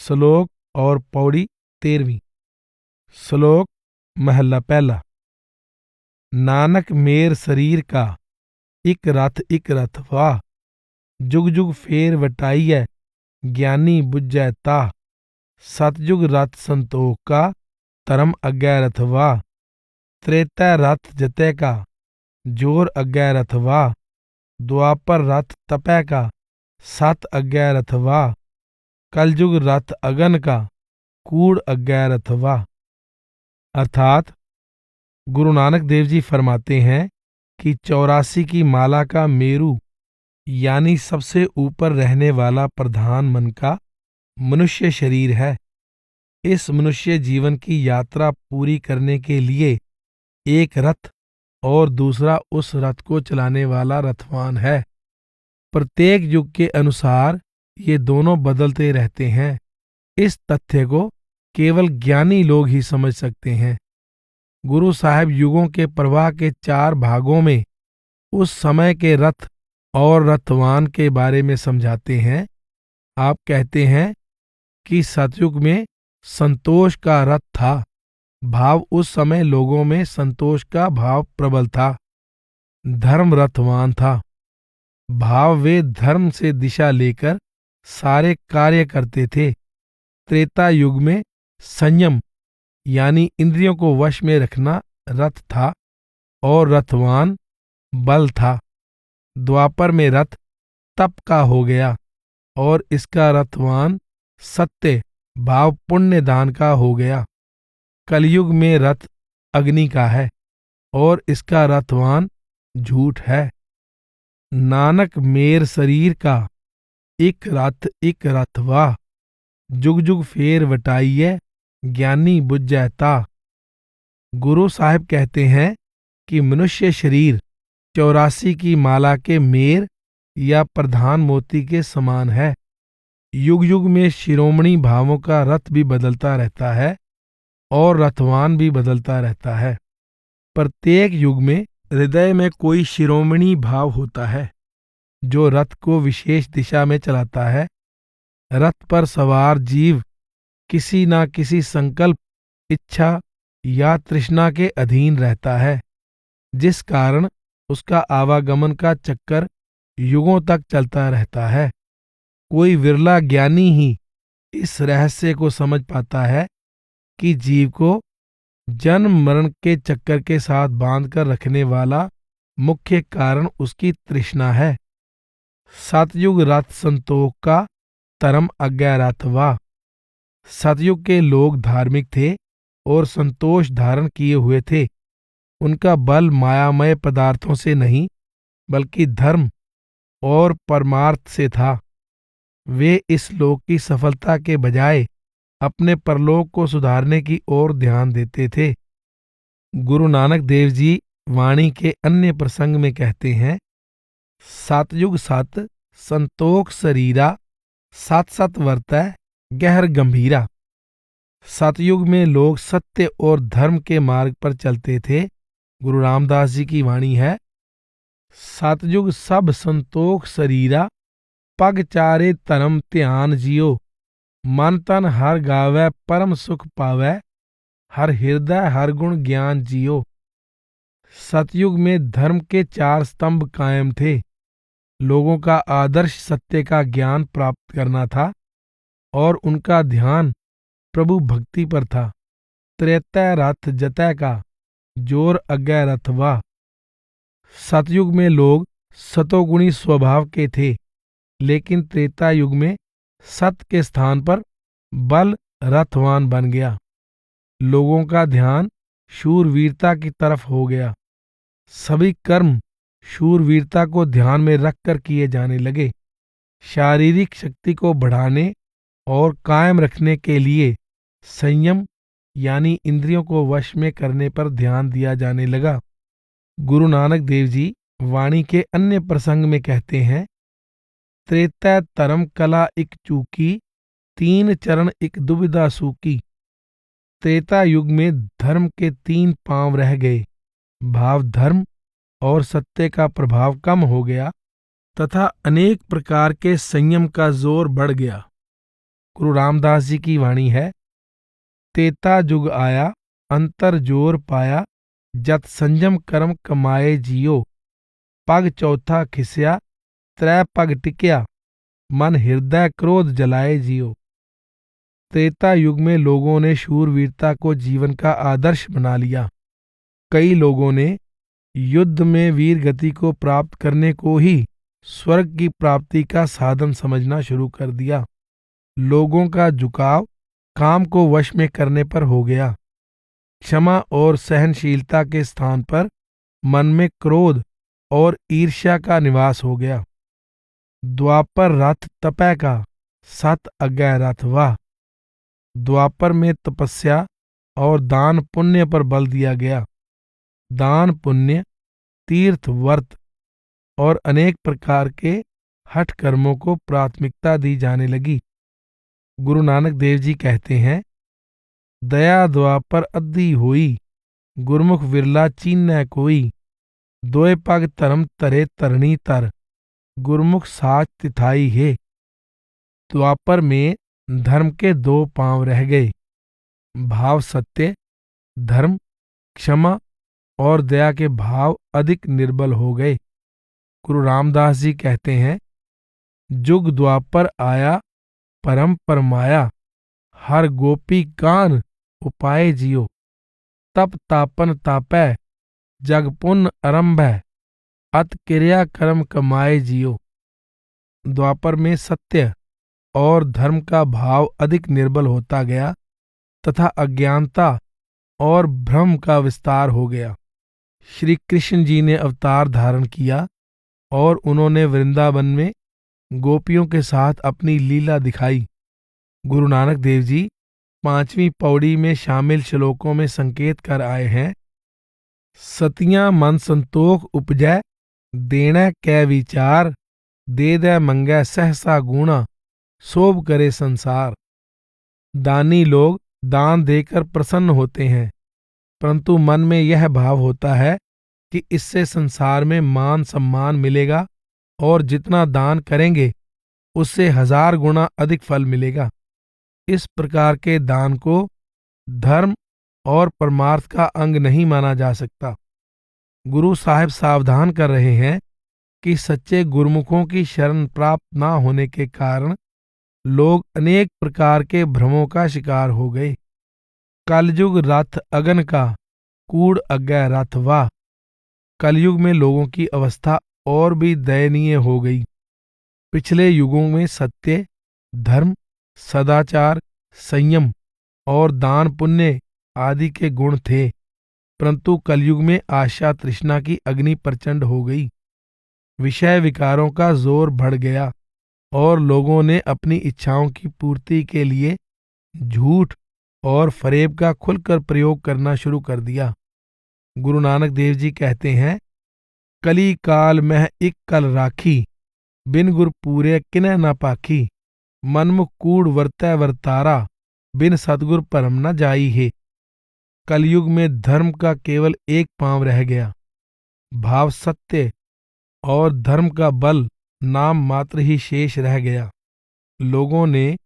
श्लोक और पौड़ी 13वीं। श्लोक महला पहला। नानक मेर शरीर का इक रथ वाह, जुग जुग फेर वटाइयै ज्ञानी बुझै ता। सतयुग रथ संतोख का धर्म अग्गै रथ वाह, त्रेतै रथ जतै का जोर अग्गै रथ वाह। द्वापर रथ तपै का सत अग्गै रथ वाह, कलयुग रथ अगन का कूड़ अग्गै रथ वाह। अर्थात गुरु नानक देव जी फरमाते हैं कि 84 की माला का मेरू यानी सबसे ऊपर रहने वाला प्रधान मन का मनुष्य शरीर है। इस मनुष्य जीवन की यात्रा पूरी करने के लिए एक रथ और दूसरा उस रथ को चलाने वाला रथवान है। प्रत्येक युग के अनुसार ये दोनों बदलते रहते हैं। इस तथ्य को केवल ज्ञानी लोग ही समझ सकते हैं। गुरु साहब युगों के प्रवाह के 4 भागों में उस समय के रथ और रथवान के बारे में समझाते हैं। आप कहते हैं कि सतयुग में संतोष का रथ था। भाव उस समय लोगों में संतोष का भाव प्रबल था। धर्म रथवान था। भाव वे धर्म से दिशा लेकर सारे कार्य करते थे। त्रेता युग में संयम यानी इंद्रियों को वश में रखना रथ था और रथवान बल था। द्वापर में रथ तप का हो गया और इसका रथवान सत्य भाव पुण्य दान का हो गया। कलयुग में रथ अग्नि का है और इसका रथवान झूठ है। नानक मेर शरीर का इक रथ वाह, जुग जुग फेर वटाइयै ज्ञानी बुझै ता। गुरु साहब कहते हैं कि मनुष्य शरीर 84 की माला के मेर या प्रधान मोती के समान है। युग युग में शिरोमणि भावों का रथ भी बदलता रहता है और रथवान भी बदलता रहता है। प्रत्येक युग में हृदय में कोई शिरोमणि भाव होता है जो रथ को विशेष दिशा में चलाता है। रथ पर सवार जीव किसी ना किसी संकल्प, इच्छा या तृष्णा के अधीन रहता है, जिस कारण उसका आवागमन का चक्कर युगों तक चलता रहता है। कोई विरला ज्ञानी ही इस रहस्य को समझ पाता है कि जीव को जन्म मरण के चक्कर के साथ बांधकर रखने वाला मुख्य कारण उसकी तृष्णा है। सतयुग रथ संतोख का धर्म अग्गै रथ वाह। सतयुग के लोग धार्मिक थे और संतोष धारण किए हुए थे। उनका बल मायामय पदार्थों से नहीं बल्कि धर्म और परमार्थ से था। वे इस लोक की सफलता के बजाय अपने परलोक को सुधारने की ओर ध्यान देते थे। गुरु नानक देव जी वाणी के अन्य प्रसंग में कहते हैं, सतयुग सत संतोख शरीरा, सत सत वर्तै गहर गंभीरा। सतयुग में लोग सत्य और धर्म के मार्ग पर चलते थे। गुरु रामदास जी की वाणी है, सतयुग सब संतोख शरीरा, पग चारे धर्म ध्यान जियो। मन तन हर गावै परम सुख पावै, हर हृदय हर गुण ज्ञान जियो। सतयुग में धर्म के 4 स्तंभ कायम थे। लोगों का आदर्श सत्य का ज्ञान प्राप्त करना था और उनका ध्यान प्रभु भक्ति पर था। त्रेतै रथ जतै का जोर अग्गै रथ वाह। सतयुग में लोग सतोगुणी स्वभाव के थे, लेकिन त्रेता युग में सत के स्थान पर बल रथवान बन गया। लोगों का ध्यान शूरवीरता की तरफ हो गया। सभी कर्म शूरवीरता को ध्यान में रखकर किए जाने लगे। शारीरिक शक्ति को बढ़ाने और कायम रखने के लिए संयम यानी इंद्रियों को वश में करने पर ध्यान दिया जाने लगा। गुरु नानक देव जी वाणी के अन्य प्रसंग में कहते हैं, त्रेतै धर्म कला इक चूकी, 3 चरण इक दुविधा सूकी। त्रेता युग में धर्म के 3 पांव रह गए। भाव धर्म और सत्य का प्रभाव कम हो गया तथा अनेक प्रकार के संयम का जोर बढ़ गया। गुरु रामदास जी की वाणी है, तेता जुग आया अंतर जोर पाया, जत संयम कर्म कमाए जियो, पग चौथा खिसया त्रै पग टिकया, मन हृदय क्रोध जलाए जियो। त्रेता युग में लोगों ने शूरवीरता को जीवन का आदर्श बना लिया। कई लोगों ने युद्ध में वीर गति को प्राप्त करने को ही स्वर्ग की प्राप्ति का साधन समझना शुरू कर दिया। लोगों का झुकाव काम को वश में करने पर हो गया। क्षमा और सहनशीलता के स्थान पर मन में क्रोध और ईर्ष्या का निवास हो गया। द्वापर रथ तपय का, सत अज्ञा रथ वाह। द्वापर में तपस्या और दान पुण्य पर बल दिया गया। दान पुण्य, तीर्थ व्रत और अनेक प्रकार के हठ कर्मों को प्राथमिकता दी जाने लगी। गुरु नानक देव जी कहते हैं, दया द्वापर अद्दी होई, गुरमुख विरला चीन्ह कोई, दोए पग धर्म तरे तरणी तर, गुरमुख साच तिथाई है। द्वापर में धर्म के दो पांव रह गए। भाव सत्य, धर्म, क्षमा और दया के भाव अधिक निर्बल हो गए। गुरु रामदास जी कहते हैं, जुग द्वापर आया परम परमाया, हर गोपी गान उपाय जियो, तप तापन तापै जग पुण्य आरंभै, अत क्रिया कर्म कमाए जियो। द्वापर में सत्य और धर्म का भाव अधिक निर्बल होता गया तथा अज्ञानता और भ्रम का विस्तार हो गया। श्री कृष्ण जी ने अवतार धारण किया और उन्होंने वृंदावन में गोपियों के साथ अपनी लीला दिखाई। गुरु नानक देव जी 5वीं पौड़ी में शामिल श्लोकों में संकेत कर आए हैं, सतियां मन संतोख उपजै, देना कै विचार, दे दे मंगै सहसा गुणा, शोभ करे संसार। दानी लोग दान देकर प्रसन्न होते हैं, परंतु मन में यह भाव होता है कि इससे संसार में मान सम्मान मिलेगा और जितना दान करेंगे उससे 1000 गुना अधिक फल मिलेगा। इस प्रकार के दान को धर्म और परमार्थ का अंग नहीं माना जा सकता। गुरु साहिब सावधान कर रहे हैं कि सच्चे गुरुमुखों की शरण प्राप्त ना होने के कारण लोग अनेक प्रकार के भ्रमों का शिकार हो गए। कलयुग रथ अगन का, कूड़ अज्ञा रथ वाह। कलयुग में लोगों की अवस्था और भी दयनीय हो गई। पिछले युगों में सत्य, धर्म, सदाचार, संयम और दान पुण्य आदि के गुण थे, परंतु कलयुग में आशा तृष्णा की अग्नि प्रचंड हो गई। विषय विकारों का जोर बढ़ गया और लोगों ने अपनी इच्छाओं की पूर्ति के लिए झूठ और फरेब का खुलकर प्रयोग करना शुरू कर दिया। गुरु नानक देव जी कहते हैं, कली काल मह इक कल राखी, बिन गुर पूरे किन्ह न पाखी, मनमुख कूड़ वर्तै वर्तारा, बिन सतगुर परम न जाई है। कलयुग में धर्म का केवल एक पांव रह गया। भाव सत्य और धर्म का बल नाम मात्र ही शेष रह गया। लोगों ने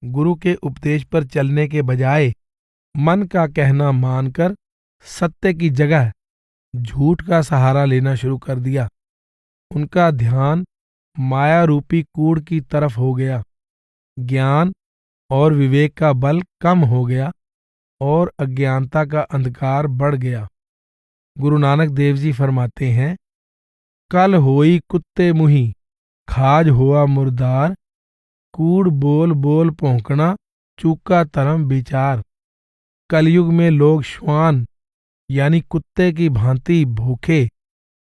गुरु के उपदेश पर चलने के बजाय मन का कहना मानकर सत्य की जगह झूठ का सहारा लेना शुरू कर दिया। उनका ध्यान माया रूपी कूड़ की तरफ हो गया। ज्ञान और विवेक का बल कम हो गया और अज्ञानता का अंधकार बढ़ गया। गुरु नानक देव जी फरमाते हैं, कल होई कुत्ते मुही, खाज हुआ मुर्दार, कूड़ बोल बोल भौंकना, चूका धर्म विचार। कलयुग में लोग श्वान यानी कुत्ते की भांति भूखे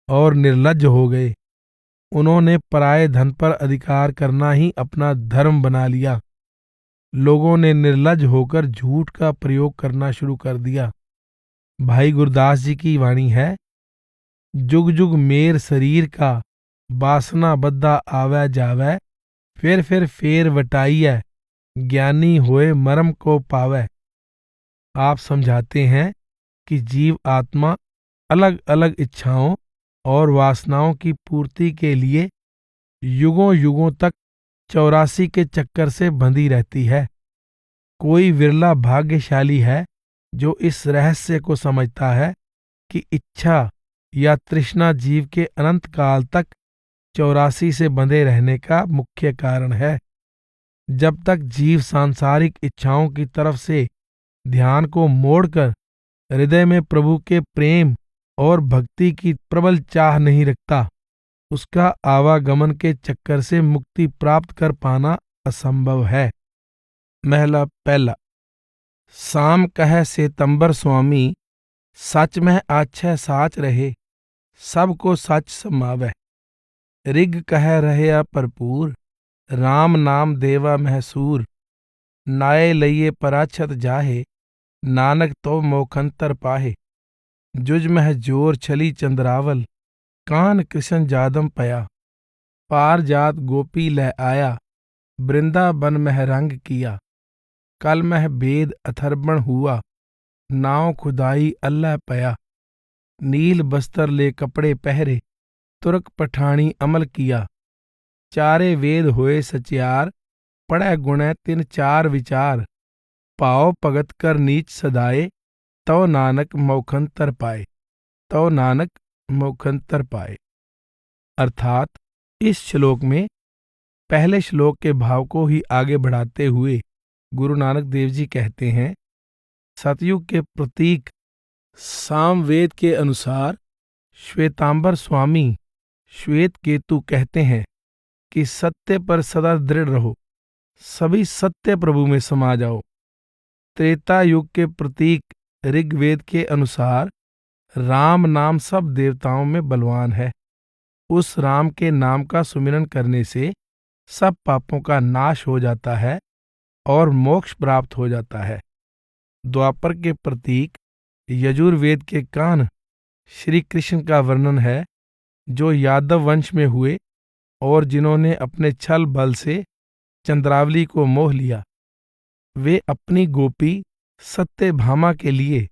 और निर्लज्ज हो गए। उन्होंने पराये धन पर अधिकार करना ही अपना धर्म बना लिया। लोगों ने निर्लज्ज होकर झूठ का प्रयोग करना शुरू कर दिया। भाई गुरदास जी की वाणी है, जुग जुग मेर शरीर का, वासना बद्धा आवे जावे, फिर फेर वटाइए, ज्ञानी होए मर्म को पावे। आप समझाते हैं कि जीव आत्मा अलग अलग इच्छाओं और वासनाओं की पूर्ति के लिए युगों युगों तक 84 के चक्कर से बंधी रहती है। कोई विरला भाग्यशाली है जो इस रहस्य को समझता है कि इच्छा या तृष्णा जीव के अनंत काल तक 84 से बंधे रहने का मुख्य कारण है। जब तक जीव सांसारिक इच्छाओं की तरफ से ध्यान को मोड़कर हृदय में प्रभु के प्रेम और भक्ति की प्रबल चाह नहीं रखता, उसका आवागमन के चक्कर से मुक्ति प्राप्त कर पाना असंभव है। महला पहला। साम कह सेतंबर स्वामी, सच में आछे साच रहे, सबको सच समावै। ऋग कह रहे भरपूर, राम नाम देवा महसूर। नाये लइये पराछत जाहे, नानक तो मोखंतर पाहे। जुज मह जोर छली चंद्रावल, कान कृष्ण जादम पया। पार जात गोपी लह आया, वृंदावन मह रंग किया। कल मह बेद अथर्बण हुआ, नाव खुदाई अल्लाह पया। नील बस्तर ले कपड़े पहरे, तुर्क पठानी अमल किया। चारे वेद होए सचियार, पढ़े गुणै तिन चार विचार। पाओ भगत कर नीच सदाए, तो नानक मोखंतर पाए। तो नानक मोखंतर पाए। अर्थात इस श्लोक में पहले श्लोक के भाव को ही आगे बढ़ाते हुए गुरु नानक देव जी कहते हैं, सतयुग के प्रतीक सामवेद के अनुसार श्वेतांबर स्वामी श्वेत केतु कहते हैं कि सत्य पर सदा दृढ़ रहो, सभी सत्य प्रभु में समा जाओ। त्रेता युग के प्रतीक ऋग्वेद के अनुसार राम नाम सब देवताओं में बलवान है। उस राम के नाम का सुमिरन करने से सब पापों का नाश हो जाता है और मोक्ष प्राप्त हो जाता है। द्वापर के प्रतीक यजुर्वेद के कान श्री कृष्ण का वर्णन है, जो यादव वंश में हुए और जिन्होंने अपने छल बल से चंद्रावली को मोह लिया। वे अपनी गोपी सत्यभामा के लिए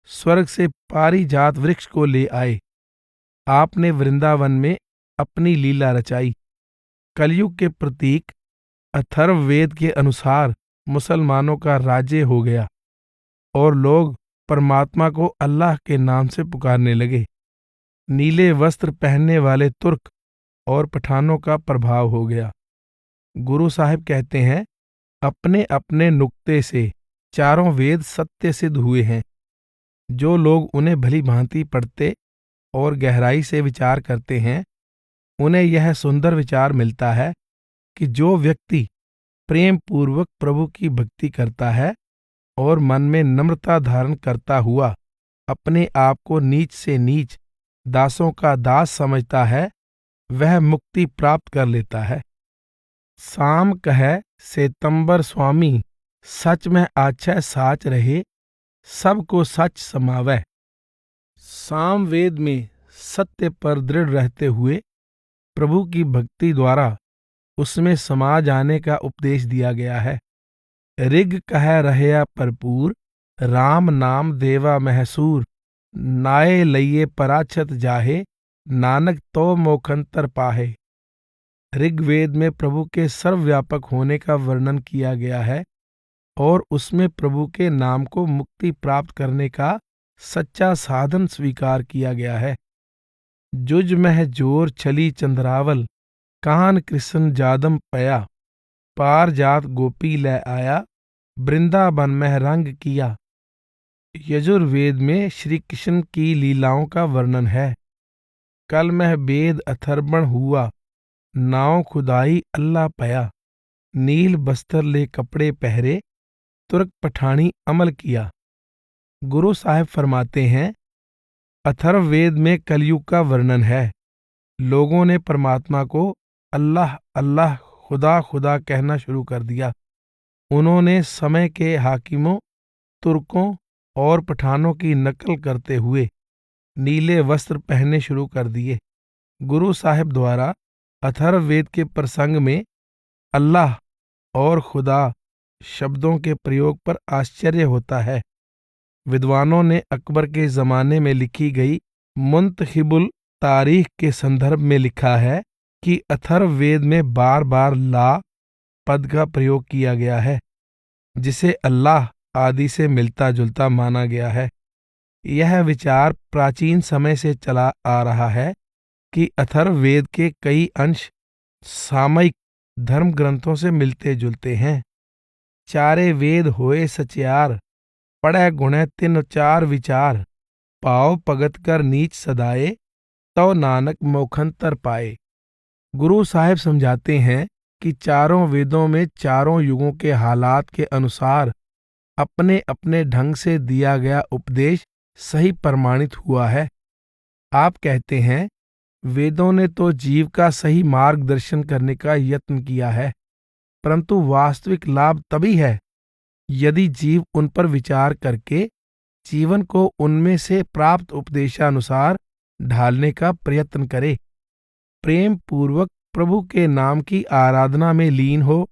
स्वर्ग से पारिजात वृक्ष को ले आए। आपने वृंदावन में अपनी लीला रचाई। कलयुग के प्रतीक अथर्ववेद के अनुसार मुसलमानों का राज्य हो गया और लोग परमात्मा को अल्लाह के नाम से पुकारने लगे। नीले वस्त्र पहनने वाले तुर्क और पठानों का प्रभाव हो गया। गुरु साहिब कहते हैं, अपने अपने नुक्ते से चारों वेद सत्य सिद्ध हुए हैं। जो लोग उन्हें भली भांति पढ़ते और गहराई से विचार करते हैं, उन्हें यह सुंदर विचार मिलता है कि जो व्यक्ति प्रेम पूर्वक प्रभु की भक्ति करता है और मन में नम्रता धारण करता हुआ अपने आप को नीच से नीच दासों का दास समझता है, वह मुक्ति प्राप्त कर लेता है। साम कह सेतंबर स्वामी, सच में आछे साच रहे, सबको सच समावै। साम वेद में सत्य पर दृढ़ रहते हुए प्रभु की भक्ति द्वारा उसमें समा जाने का उपदेश दिया गया है। ऋग कह रहया भरपूर, राम नाम देवा महसूर। नाये लइये पराछत जाहे, नानक तो मोखंतर पाहे। ऋग्वेद में प्रभु के सर्वव्यापक होने का वर्णन किया गया है और उसमें प्रभु के नाम को मुक्ति प्राप्त करने का सच्चा साधन स्वीकार किया गया है। जुज मह जोर छली चंद्रावल, कान कृष्ण जादम पया। पार जात गोपी ले आया, वृंदावन में रंग किया। यजुर्वेद में श्री कृष्ण की लीलाओं का वर्णन है। कल मह वेद अथर्बण हुआ, नाव खुदाई अल्लाह पया। नील बस्तर ले कपड़े पहरे, तुर्क पठानी अमल किया। गुरु साहिब फरमाते हैं, अथर्ववेद में कलयुग का वर्णन है। लोगों ने परमात्मा को अल्लाह अल्लाह खुदा खुदा कहना शुरू कर दिया। उन्होंने समय के हाकिमों, तुर्कों और पठानों की नकल करते हुए नीले वस्त्र पहनने शुरू कर दिए। गुरु साहिब द्वारा अथर्ववेद के प्रसंग में अल्लाह और खुदा शब्दों के प्रयोग पर आश्चर्य होता है। विद्वानों ने अकबर के जमाने में लिखी गई मुंतखिबुल तारीख के संदर्भ में लिखा है कि अथर्ववेद में बार बार ला पद का प्रयोग किया गया है, जिसे अल्लाह आदि से मिलता जुलता माना गया है। यह विचार प्राचीन समय से चला आ रहा है कि अथर्ववेद के कई अंश सामयिक धर्म ग्रंथों से मिलते जुलते हैं। चारे वेद होए सचियार, पढ़ै गुणै तिन चार विचार, पाओ भगत कर नीच सदाए, तो नानक मोखंतर पाए। गुरु साहिब समझाते हैं कि चारों वेदों में चारों युगों के हालात के अनुसार अपने अपने ढंग से दिया गया उपदेश सही प्रमाणित हुआ है। आप कहते हैं, वेदों ने तो जीव का सही मार्गदर्शन करने का यत्न किया है, परंतु वास्तविक लाभ तभी है यदि जीव उन पर विचार करके जीवन को उनमें से प्राप्त उपदेशानुसार ढालने का प्रयत्न करे, प्रेम पूर्वक प्रभु के नाम की आराधना में लीन हो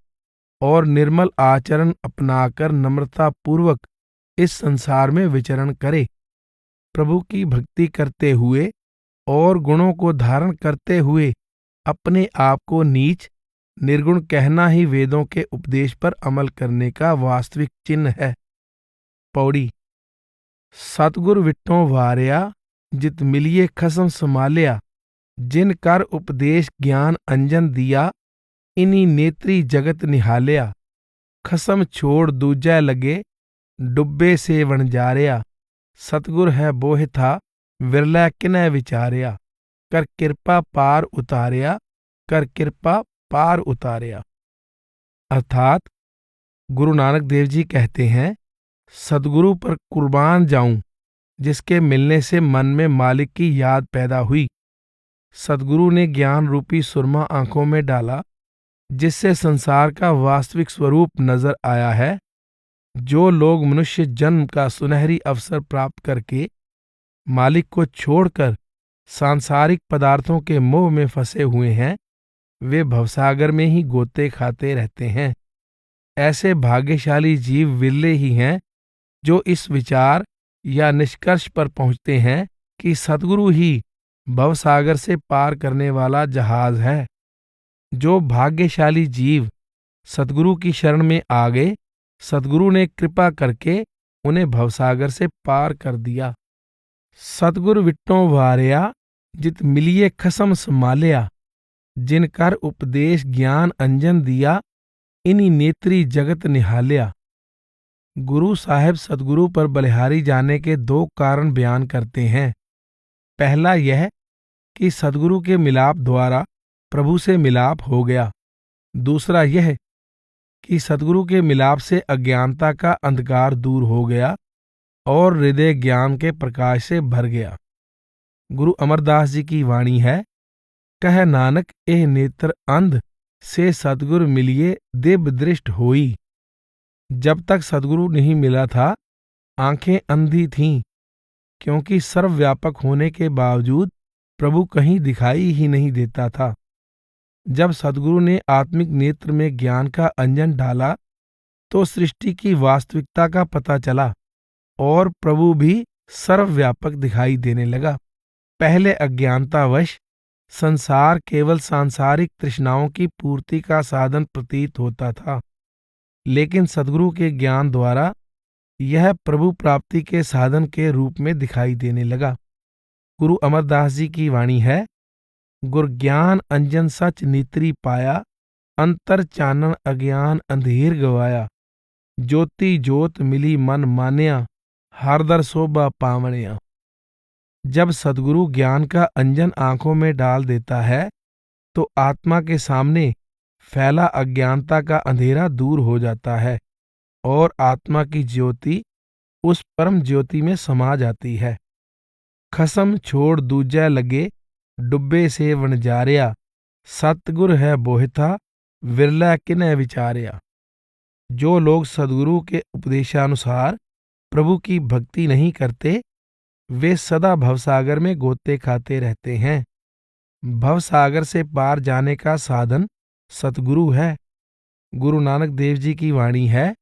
और निर्मल आचरण अपनाकर नम्रता पूर्वक इस संसार में विचरण करे। प्रभु की भक्ति करते हुए और गुणों को धारण करते हुए अपने आप को नीच निर्गुण कहना ही वेदों के उपदेश पर अमल करने का वास्तविक चिन्ह है। पौड़ी। सतगुर विट्टों वारया, जित मिलिए खसम संभालिया, जिन कर उपदेश ज्ञान अंजन दिया, इन्हीं नेत्री जगत निहालिया, खसम छोड़ दूजा लगे, डुब्बे से वणजारिया, सतगुर है बोह था विरला किनै विचारिया, कर कृपा पार उतारिया, कर कृपा पार उतारिया। अर्थात गुरु नानक देव जी कहते हैं, सदगुरु पर कुर्बान जाऊं जिसके मिलने से मन में मालिक की याद पैदा हुई। सदगुरु ने ज्ञान रूपी सुरमा आंखों में डाला, जिससे संसार का वास्तविक स्वरूप नजर आया है। जो लोग मनुष्य जन्म का सुनहरी अवसर प्राप्त करके मालिक को छोड़कर सांसारिक पदार्थों के मोह में फंसे हुए हैं, वे भवसागर में ही गोते खाते रहते हैं। ऐसे भाग्यशाली जीव विरले ही हैं जो इस विचार या निष्कर्ष पर पहुंचते हैं कि सतगुरु ही भवसागर से पार करने वाला जहाज है। जो भाग्यशाली जीव सतगुरु की शरण में आ गए, सतगुरु ने कृपा करके उन्हें भवसागर से पार कर दिया। सतगुर विट्टों वारया, जित मिलिए खसम संभालिया, जिन कर उपदेश ज्ञान अंजन दिया, इन्हीं नेत्री जगत निहालिया। गुरु साहिब सतगुरु पर बलिहारी जाने के दो कारण बयान करते हैं। पहला यह कि सतगुरु के मिलाप द्वारा प्रभु से मिलाप हो गया। दूसरा यह कि सतगुरु के मिलाप से अज्ञानता का अंधकार दूर हो गया और हृदय ज्ञान के प्रकाश से भर गया। गुरु अमरदास जी की वाणी है, कह नानक एह नेत्र अंध से सतगुरु मिलिए दिव्य दृष्ट होई। जब तक सतगुरु नहीं मिला था, आंखें अंधी थीं, क्योंकि सर्वव्यापक होने के बावजूद प्रभु कहीं दिखाई ही नहीं देता था। जब सतगुरु ने आत्मिक नेत्र में ज्ञान का अंजन डाला तो सृष्टि की वास्तविकता का पता चला और प्रभु भी सर्वव्यापक दिखाई देने लगा। पहले अज्ञानतावश संसार केवल सांसारिक तृष्णाओं की पूर्ति का साधन प्रतीत होता था, लेकिन सद्गुरु के ज्ञान द्वारा यह प्रभु प्राप्ति के साधन के रूप में दिखाई देने लगा। गुरु अमरदास जी की वाणी है, गुर ज्ञान अंजन सच नेत्री पाया, अंतर चानन अज्ञान अंधेर गवाया, ज्योति जोत मिली मन मान्या, हारदर शोभा पावणिया। जब सद्गुरु ज्ञान का अंजन आंखों में डाल देता है तो आत्मा के सामने फैला अज्ञानता का अंधेरा दूर हो जाता है और आत्मा की ज्योति उस परम ज्योति में समा जाती है। खसम छोड़ दूजा लगे, डुब्बे से वणजारिया, सतगुर है बोहिथा विरला किन्ह विचारिया। जो लोग सद्गुरु के उपदेशानुसार प्रभु की भक्ति नहीं करते, वे सदा भवसागर में गोते खाते रहते हैं। भवसागर से पार जाने का साधन सतगुरु है। गुरु नानक देव जी की वाणी है,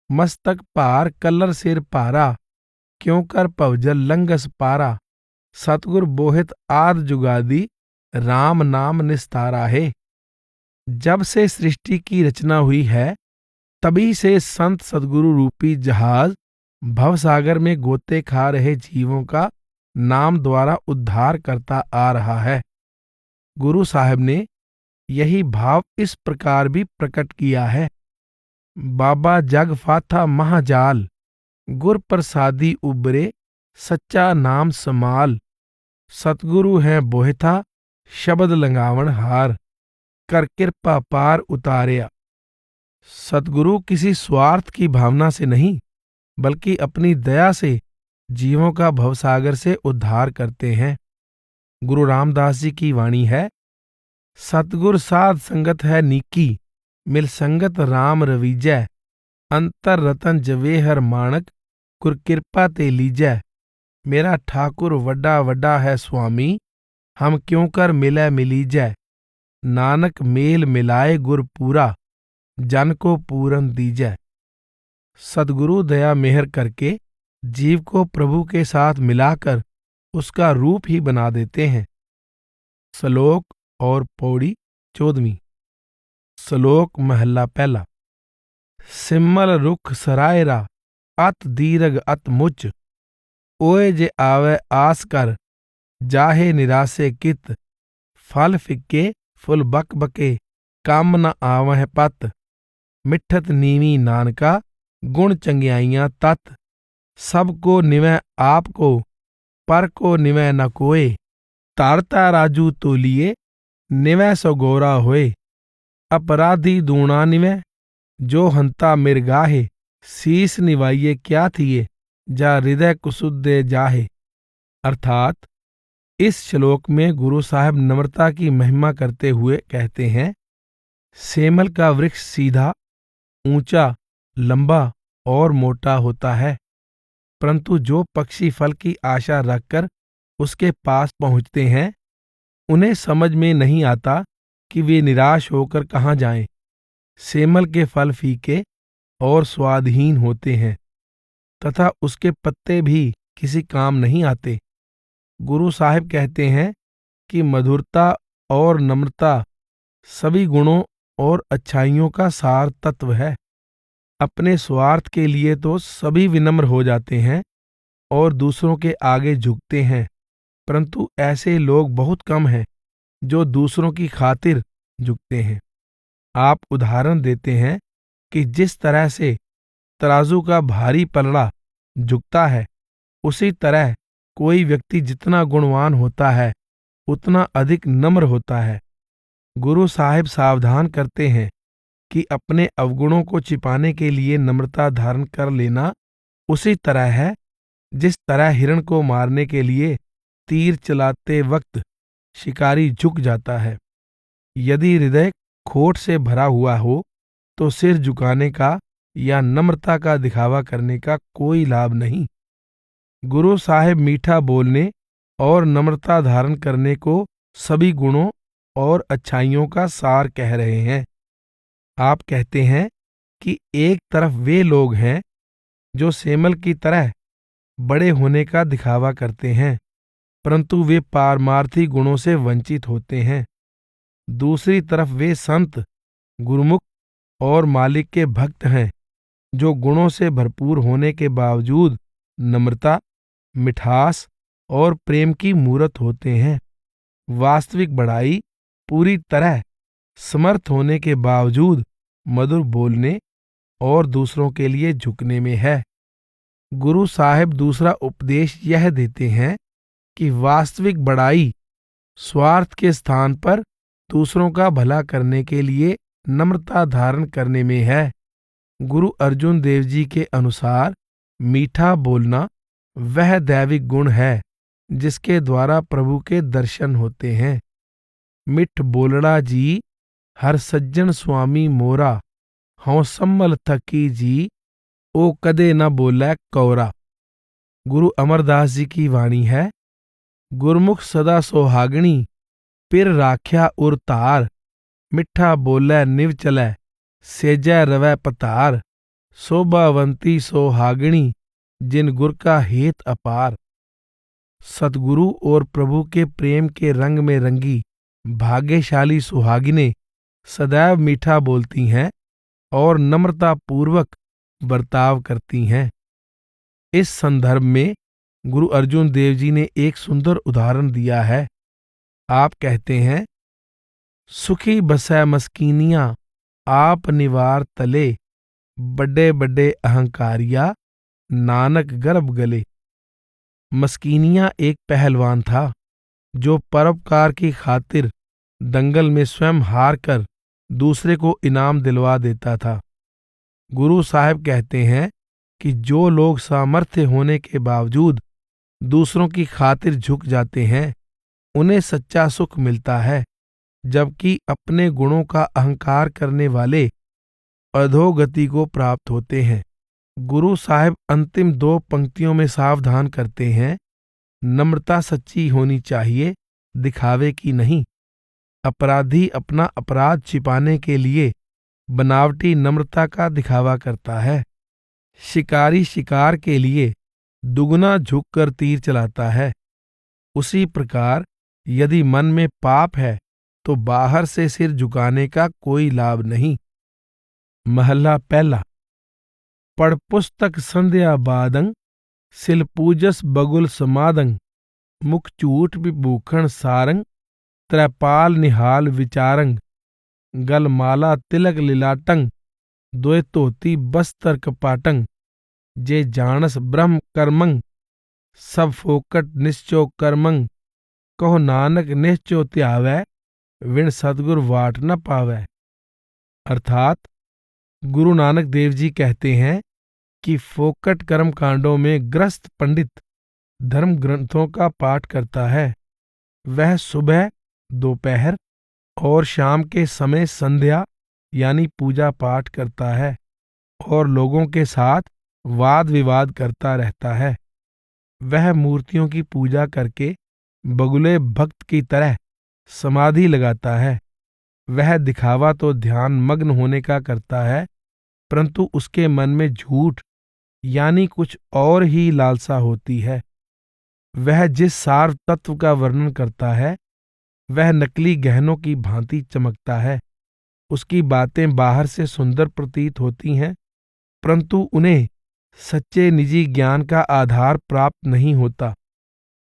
मस्तक पार कलर सिर पारा, क्यों कर पवजल लंगस पारा, सतगुर बोहित आद जुगादी, राम नाम निस्तारा है। जब से सृष्टि की रचना हुई है तभी से संत सदगुरु रूपी जहाज भवसागर में गोते खा रहे जीवों का नाम द्वारा उद्धार करता आ रहा है। गुरु साहब ने यही भाव इस प्रकार भी प्रकट किया है। बाबा जग फाथा महाजाल, गुर प्रसादी उबरे सच्चा नाम समाल। सतगुरु हैं बोहथा शब्द लंगावण हार, कर कृपा पार उतारिया। सतगुरु किसी स्वार्थ की भावना से नहीं बल्कि अपनी दया से जीवों का भवसागर से उद्धार करते हैं। गुरु रामदास जी की वाणी है, सतगुर साध संगत है नीकी, मिल संगत राम रवीजै। अंतर रतन जवेहर माणक, गुर कृपा ते लीजै। मेरा ठाकुर वड्डा वड्डा है स्वामी, हम क्यों कर मिलै मिलीजै। नानक मेल मिलाए गुर पूरा, जन को पूरन दीजै। सदगुरु दया मेहर करके जीव को प्रभु के साथ मिलाकर उसका रूप ही बना देते हैं। श्लोक और पौड़ी 14वीं। श्लोक महला पहला। सिमल रुख सरायरा, अत दीरघ अत मुच। ओए जे आवे आस कर, जाहे निरासे कित। फल फिक्के फुल बक बके, काम न आवह पत। मिठत नीवी नानका, गुण चंगियाइयां तत। सबको निवह आपको, पर को निवह न कोय। तारता राजू तोलिए, निवह सो गोरा होए। अपराधी दूणा निवह, जो हंता मिर्गाहे। शीस निवाइये क्या थिए, जा हृदय कुसुदे जाहे। अर्थात इस श्लोक में गुरु साहब नम्रता की महिमा करते हुए कहते हैं, सेमल का वृक्ष सीधा, ऊंचा, लंबा और मोटा होता है, परंतु जो पक्षी फल की आशा रखकर उसके पास पहुंचते हैं उन्हें समझ में नहीं आता कि वे निराश होकर कहाँ जाएं। सेमल के फल फीके और स्वादहीन होते हैं तथा उसके पत्ते भी किसी काम नहीं आते। गुरु साहिब कहते हैं कि मधुरता और नम्रता सभी गुणों और अच्छाइयों का सार तत्व है। अपने स्वार्थ के लिए तो सभी विनम्र हो जाते हैं और दूसरों के आगे झुकते हैं, परंतु ऐसे लोग बहुत कम हैं जो दूसरों की खातिर झुकते हैं। आप उदाहरण देते हैं कि जिस तरह से तराजू का भारी पलड़ा झुकता है, उसी तरह कोई व्यक्ति जितना गुणवान होता है उतना अधिक नम्र होता है। गुरु साहिब सावधान करते हैं कि अपने अवगुणों को छिपाने के लिए नम्रता धारण कर लेना उसी तरह है जिस तरह हिरण को मारने के लिए तीर चलाते वक्त शिकारी झुक जाता है। यदि हृदय खोट से भरा हुआ हो तो सिर झुकाने का या नम्रता का दिखावा करने का कोई लाभ नहीं। गुरु साहिब मीठा बोलने और नम्रता धारण करने को सभी गुणों और अच्छाइयों का सार कह रहे हैं। आप कहते हैं कि एक तरफ वे लोग हैं जो सेमल की तरह बड़े होने का दिखावा करते हैं, परंतु वे पारमार्थी गुणों से वंचित होते हैं। दूसरी तरफ वे संत, गुरुमुख और मालिक के भक्त हैं जो गुणों से भरपूर होने के बावजूद नम्रता, मिठास और प्रेम की मूरत होते हैं। वास्तविक बड़ाई पूरी तरह समर्थ होने के बावजूद मधुर बोलने और दूसरों के लिए झुकने में है। गुरु साहिब दूसरा उपदेश यह देते हैं कि वास्तविक बड़ाई स्वार्थ के स्थान पर दूसरों का भला करने के लिए नम्रता धारण करने में है। गुरु अर्जुन देव जी के अनुसार मीठा बोलना वह दैविक गुण है जिसके द्वारा प्रभु के दर्शन होते हैं। मिठ बोलड़ा जी, हर सज्जन स्वामी मोरा। हौं सम्मल थकी जी, ओ कदे न बोलै कौरा। गुरु अमरदास जी की वाणी है, गुरमुख सदा सोहागणी, पिर राख्या उर तार। मिठा बोलै निव चलै, सेजै रवै पतार। शोभावंती सोहागणी, जिन गुर का हेत अपार। सतगुरु और प्रभु के प्रेम के रंग में रंगी भाग्यशाली सुहागिनें सदैव मीठा बोलती हैं और नम्रतापूर्वक बर्ताव करती हैं। इस संदर्भ में गुरु अर्जुन देव जी ने एक सुंदर उदाहरण दिया है। आप कहते हैं, सुखी बसै मस्कीनियां आप निवार तले, बड़े बड़े अहंकारिया नानक गर्भ गले। मस्कीनिया एक पहलवान था जो परोपकार की खातिर दंगल में स्वयं हार कर दूसरे को इनाम दिलवा देता था। गुरु साहब कहते हैं कि जो लोग सामर्थ्य होने के बावजूद दूसरों की खातिर झुक जाते हैं, उन्हें सच्चा सुख मिलता है, जबकि अपने गुणों का अहंकार करने वाले अधोगति को प्राप्त होते हैं। गुरु साहब अंतिम 2 पंक्तियों में सावधान करते हैं, नम्रता सच्ची होनी चाहिए, दिखावे की नहीं। अपराधी अपना अपराध छिपाने के लिए बनावटी नम्रता का दिखावा करता है। शिकारी शिकार के लिए दुगना झुककर तीर चलाता है। उसी प्रकार यदि मन में पाप है तो बाहर से सिर झुकाने का कोई लाभ नहीं। महला पहला। पढ़ पुस्तक संध्या बादंग, सिल पूजस बगुल समादंग, मुख चूट विभूषण सारंग, त्रैपाल निहाल विचारंग, गल माला तिलक लिलाटंग, दोय धोती बस्तर कपाटंग, जे जानस ब्रह्म कर्मंग, सब फोकट निश्चो कर्मंग, कहो नानक निश्चो त्यावै, विण सतगुर वाट न पावै। अर्थात गुरु नानक देव जी कहते हैं कि फोकट कर्म कांडों में ग्रस्त पंडित धर्म ग्रंथों का पाठ करता है। वह सुबह, दोपहर और शाम के समय संध्या यानी पूजा पाठ करता है और लोगों के साथ वाद विवाद करता रहता है। वह मूर्तियों की पूजा करके बगुले भक्त की तरह समाधि लगाता है। वह दिखावा तो ध्यान मग्न होने का करता है, परंतु उसके मन में झूठ यानी कुछ और ही लालसा होती है। वह जिस सार तत्व का वर्णन करता है वह नकली गहनों की भांति चमकता है। उसकी बातें बाहर से सुंदर प्रतीत होती हैं, परंतु उन्हें सच्चे निजी ज्ञान का आधार प्राप्त नहीं होता।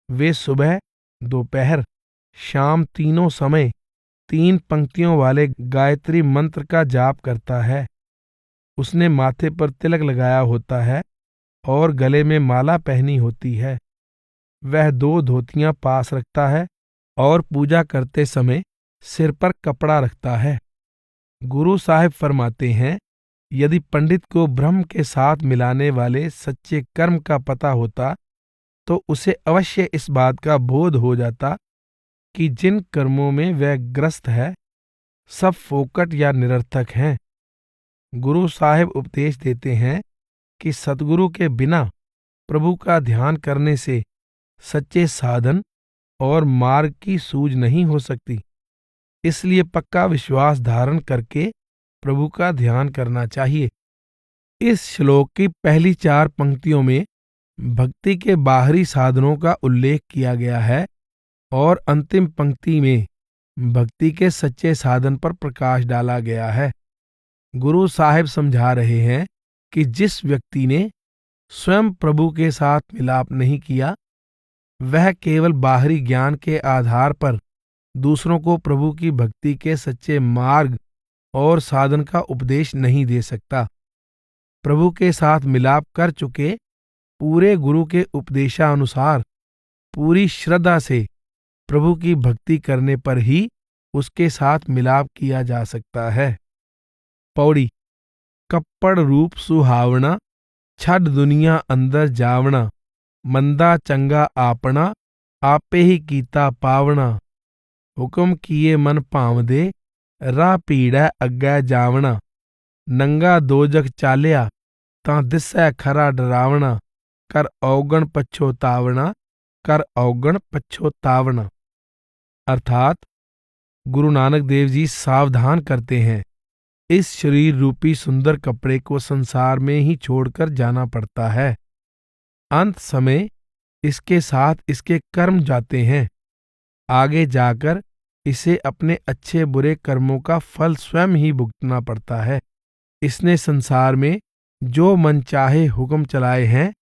वे सुबह, दोपहर, शाम तीनों समय 3 पंक्तियों वाले गायत्री मंत्र का जाप करता है। उसने माथे पर तिलक लगाया होता है और गले में माला पहनी होती है। वह 2 धोतियां पास रखता है और पूजा करते समय सिर पर कपड़ा रखता है। गुरु साहिब फरमाते हैं, यदि पंडित को ब्रह्म के साथ मिलाने वाले सच्चे कर्म का पता होता तो उसे अवश्य इस बात का बोध हो जाता कि जिन कर्मों में वह ग्रस्त है सब फोकट या निरर्थक हैं। गुरु साहिब उपदेश देते हैं कि सतगुरु के बिना प्रभु का ध्यान करने से सच्चे साधन और मार्ग की सूझ नहीं हो सकती। इसलिए पक्का विश्वास धारण करके प्रभु का ध्यान करना चाहिए। इस श्लोक की पहली 4 पंक्तियों में भक्ति के बाहरी साधनों का उल्लेख किया गया है और अंतिम पंक्ति में भक्ति के सच्चे साधन पर प्रकाश डाला गया है। गुरु साहिब समझा रहे हैं कि जिस व्यक्ति ने स्वयं प्रभु के साथ मिलाप नहीं किया वह केवल बाहरी ज्ञान के आधार पर दूसरों को प्रभु की भक्ति के सच्चे मार्ग और साधन का उपदेश नहीं दे सकता। प्रभु के साथ मिलाप कर चुके पूरे गुरु के उपदेशानुसार पूरी श्रद्धा से प्रभु की भक्ति करने पर ही उसके साथ मिलाप किया जा सकता है। पौड़ी। कप्पड़ रूप सुहावना, छड दुनिया अंदर जावना, मंदा चंगा आपना, आपे ही कीता पावना, हुक्म किए मन भावदे, राह पीड़ै अग्गै जावना, नंगा दोजक चालिया, तां दिसै खरा डरावना, कर औगण पछोतावना, कर औगण पछोतावना। अर्थात गुरु नानक देव जी सावधान करते हैं, इस शरीर रूपी सुंदर कपड़े को संसार में ही छोड़कर जाना पड़ता है। अंत समय इसके साथ इसके कर्म जाते हैं। आगे जाकर इसे अपने अच्छे बुरे कर्मों का फल स्वयं ही भुगतना पड़ता है। इसने संसार में जो मनचाहे हुक्म चलाए हैं,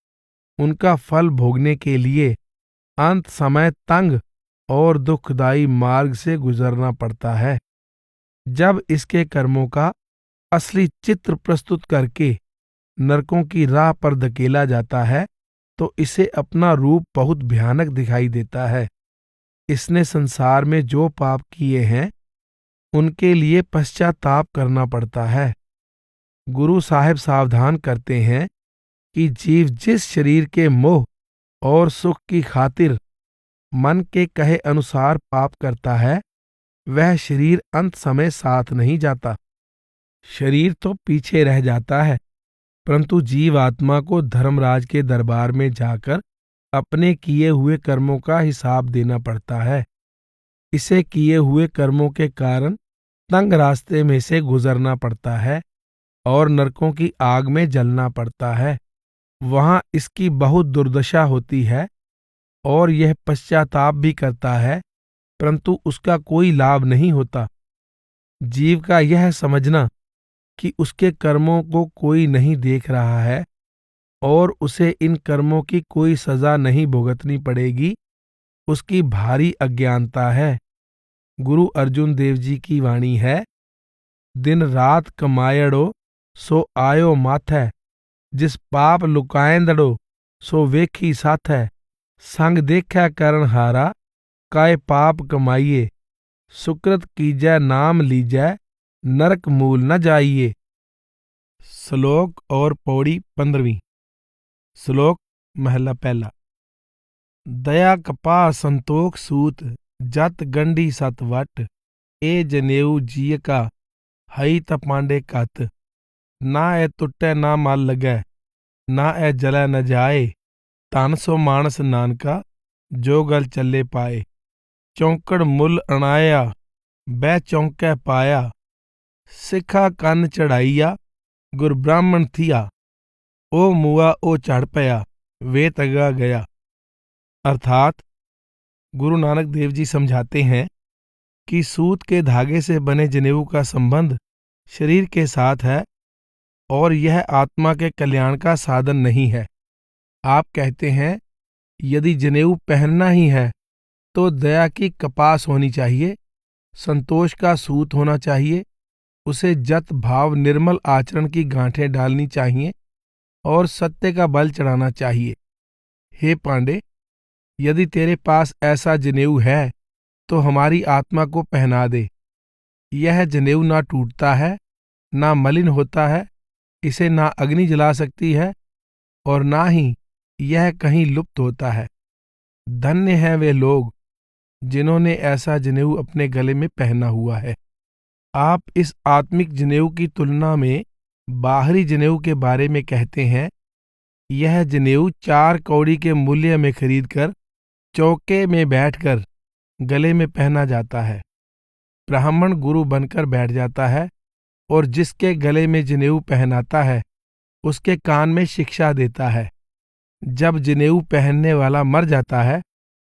उनका फल भोगने के लिए अंत समय तंग और दुखदायी मार्ग से गुजरना पड़ता है। जब इसके कर्मों का असली चित्र प्रस्तुत करके नरकों की राह पर धकेला जाता है, तो इसे अपना रूप बहुत भयानक दिखाई देता है। इसने संसार में जो पाप किए हैं, उनके लिए पश्चाताप करना पड़ता है। गुरु साहिब सावधान करते हैं कि जीव जिस शरीर के मोह और सुख की खातिर मन के कहे अनुसार पाप करता है, वह शरीर अंत समय साथ नहीं जाता। शरीर तो पीछे रह जाता है, परंतु जीव आत्मा को धर्मराज के दरबार में जाकर अपने किए हुए कर्मों का हिसाब देना पड़ता है। इसे किए हुए कर्मों के कारण तंग रास्ते में से गुजरना पड़ता है और नरकों की आग में जलना पड़ता है। वहां इसकी बहुत दुर्दशा होती है और यह पश्चाताप भी करता है, परंतु उसका कोई लाभ नहीं होता। जीव का यह समझना कि उसके कर्मों को कोई नहीं देख रहा है और उसे इन कर्मों की कोई सजा नहीं भुगतनी पड़ेगी, उसकी भारी अज्ञानता है। गुरु अर्जुन देव जी की वाणी है, दिन रात कमायड़ो सो आयो माथै, जिस पाप लुकाएंदड़ो सो वेखी साथै, संग देखै करन हारा काय पाप कमाइए, सुकृत कीजै नाम लीजै नरक मूल न जाइए। श्लोक और पौड़ी 15वीं। श्लोक महला पहला। दया कपा संतोख सूत, जत गंडी सत वट, ए जनेऊ जिय का हई तपांडे कत, ना ए टुटै ना मल लगै, ना ए जलै न जाए, धन सो मानस नानका जो गल चले पाए, चौंकड़ मुल अणाया बह चौंकै पाया, सिखा कन चढ़ाइया गुर ब्राह्मण थिया, ओ मुआ ओ चढ़ पया वे तगा गया। अर्थात गुरु नानक देव जी समझाते हैं कि सूत के धागे से बने जनेऊ का संबंध शरीर के साथ है और यह आत्मा के कल्याण का साधन नहीं है। आप कहते हैं यदि जनेऊ पहनना ही है तो दया की कपास होनी चाहिए, संतोष का सूत होना चाहिए, उसे जत भाव निर्मल आचरण की गांठें डालनी चाहिए और सत्य का बल चढ़ाना चाहिए। हे पांडे, यदि तेरे पास ऐसा जनेऊ है तो हमारी आत्मा को पहना दे। यह जनेऊ ना टूटता है, ना मलिन होता है, इसे ना अग्नि जला सकती है और ना ही यह कहीं लुप्त होता है। धन्य हैं वे लोग जिन्होंने ऐसा जनेऊ अपने गले में पहना हुआ है। आप इस आत्मिक जनेऊ की तुलना में बाहरी जनेऊ के बारे में कहते हैं, यह जनेऊ 4 कौड़ी के मूल्य में खरीदकर चौके में बैठकर गले में पहना जाता है। ब्राह्मण गुरु बनकर बैठ जाता है और जिसके गले में जनेऊ पहनाता है उसके कान में शिक्षा देता है। जब जनेऊ पहनने वाला मर जाता है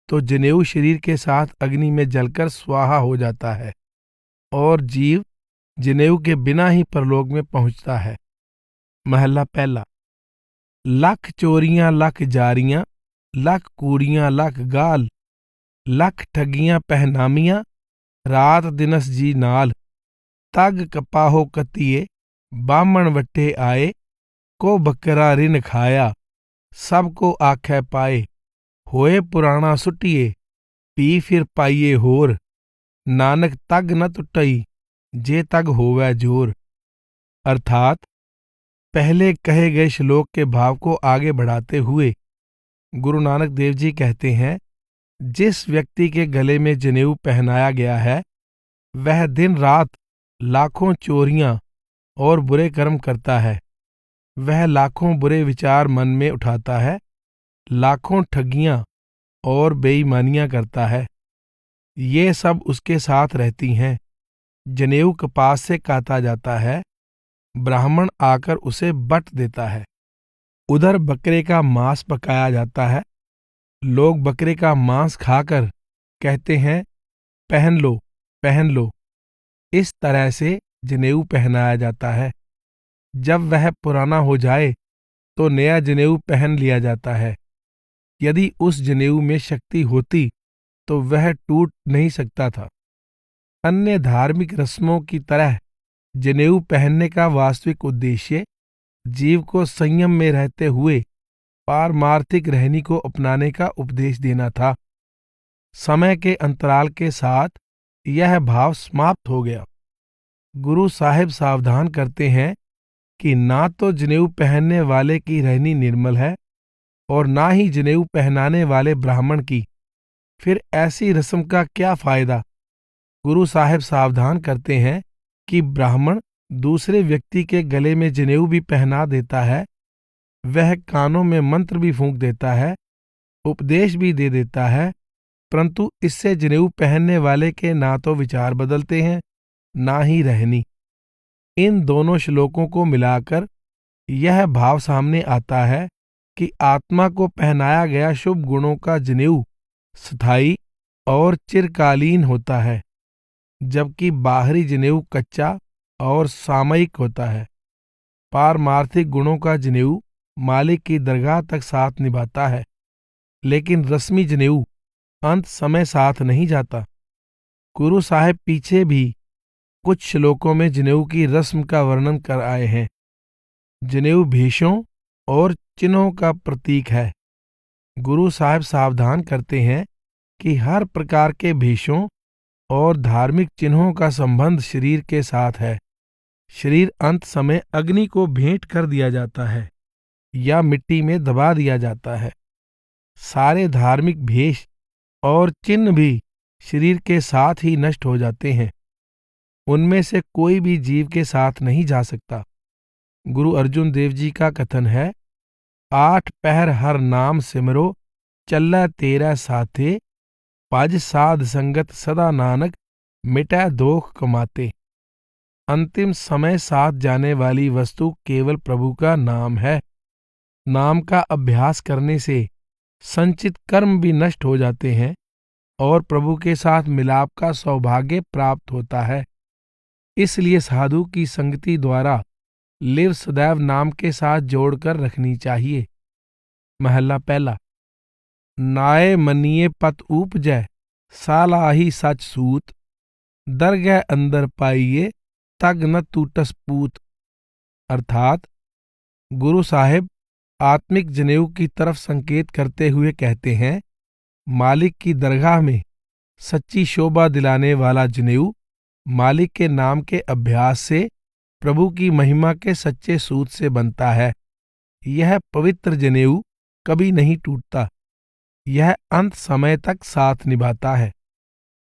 तो जनेऊ शरीर के साथ अग्नि में जलकर स्वाहा हो जाता है और जीव जनेऊ के बिना ही परलोक में पहुंचता है। महला पहला। लख चोरियां लख जारियां, लख कूड़ियां लख गाल, लख ठगियां पहनामियां, रात दिनस जी नाल, तग कपाहो कतिये, बामण वट्टे आए, को बकरा रिन खाया, सबको आखै पाए, होए पुराना सुटिए, पी फिर पाइए होर, नानक तग न टुटई, जे तग होवै जोर। अर्थात पहले कहे गए श्लोक के भाव को आगे बढ़ाते हुए गुरु नानक देव जी कहते हैं, जिस व्यक्ति के गले में जनेऊ पहनाया गया है वह दिन रात लाखों चोरियां और बुरे कर्म करता है। वह लाखों बुरे विचार मन में उठाता है, लाखों ठगियां और बेईमानियां करता है। ये सब उसके साथ रहती हैं। जनेऊ कपास से काता जाता है, ब्राह्मण आकर उसे बट देता है। उधर बकरे का मांस पकाया जाता है। लोग बकरे का मांस खाकर कहते हैं, पहन लो, पहन लो। इस तरह से जनेऊ पहनाया जाता है। जब वह पुराना हो जाए तो नया जनेऊ पहन लिया जाता है। यदि उस जनेऊ में शक्ति होती तो वह टूट नहीं सकता था। अन्य धार्मिक रस्मों की तरह जनेऊ पहनने का वास्तविक उद्देश्य जीव को संयम में रहते हुए पारमार्थिक रहनी को अपनाने का उपदेश देना था। समय के अंतराल के साथ यह भाव समाप्त हो गया। गुरु साहिब सावधान करते हैं कि ना तो जनेऊ पहनने वाले की रहनी निर्मल है और ना ही जनेऊ पहनाने वाले ब्राह्मण की। फिर ऐसी रस्म का क्या फायदा। गुरु साहिब सावधान करते हैं कि ब्राह्मण दूसरे व्यक्ति के गले में जनेऊ भी पहना देता है, वह कानों में मंत्र भी फूंक देता है, उपदेश भी दे देता है, परंतु इससे जनेऊ पहनने वाले के ना तो विचार बदलते हैं ना ही रहनी। इन दोनों श्लोकों को मिलाकर यह भाव सामने आता है कि आत्मा को पहनाया गया शुभ गुणों का जनेऊ स्थायी और चिरकालीन होता है, जबकि बाहरी जनेऊ कच्चा और सामयिक होता है। पारमार्थिक गुणों का जनेऊ मालिक की दरगाह तक साथ निभाता है, लेकिन रस्मी जनेऊ अंत समय साथ नहीं जाता। गुरु साहिब पीछे भी कुछ श्लोकों में जनेऊ की रस्म का वर्णन कर आए हैं। जनेऊ भेषों और चिन्हों का प्रतीक है। गुरु साहिब सावधान करते हैं कि हर प्रकार के भेषों और धार्मिक चिन्हों का संबंध शरीर के साथ है। शरीर अंत समय अग्नि को भेंट कर दिया जाता है या मिट्टी में दबा दिया जाता है। सारे धार्मिक भेष और चिन्ह भी शरीर के साथ ही नष्ट हो जाते हैं। उनमें से कोई भी जीव के साथ नहीं जा सकता। गुरु अर्जुन देव जी का कथन है, 8 पहर हर नाम सिमरो चल्लै तेरा साथे, पज साध संगत सदा नानक मिटै दोख कमाते। अंतिम समय साथ जाने वाली वस्तु केवल प्रभु का नाम है। नाम का अभ्यास करने से संचित कर्म भी नष्ट हो जाते हैं और प्रभु के साथ मिलाप का सौभाग्य प्राप्त होता है। इसलिए साधु की संगति द्वारा लिव सदैव नाम के साथ जोड़कर रखनी चाहिए। महला पहला। नाये मनिए पत उपजै सालाही सच सूत, दरगह अंदर पाइये तग न टूटस पूत। अर्थात गुरु साहिब आत्मिक जनेऊ की तरफ संकेत करते हुए कहते हैं, मालिक की दरगाह में सच्ची शोभा दिलाने वाला जनेऊ मालिक के नाम के अभ्यास से प्रभु की महिमा के सच्चे सूत से बनता है। यह पवित्र जनेऊ कभी नहीं टूटता। यह अंत समय तक साथ निभाता है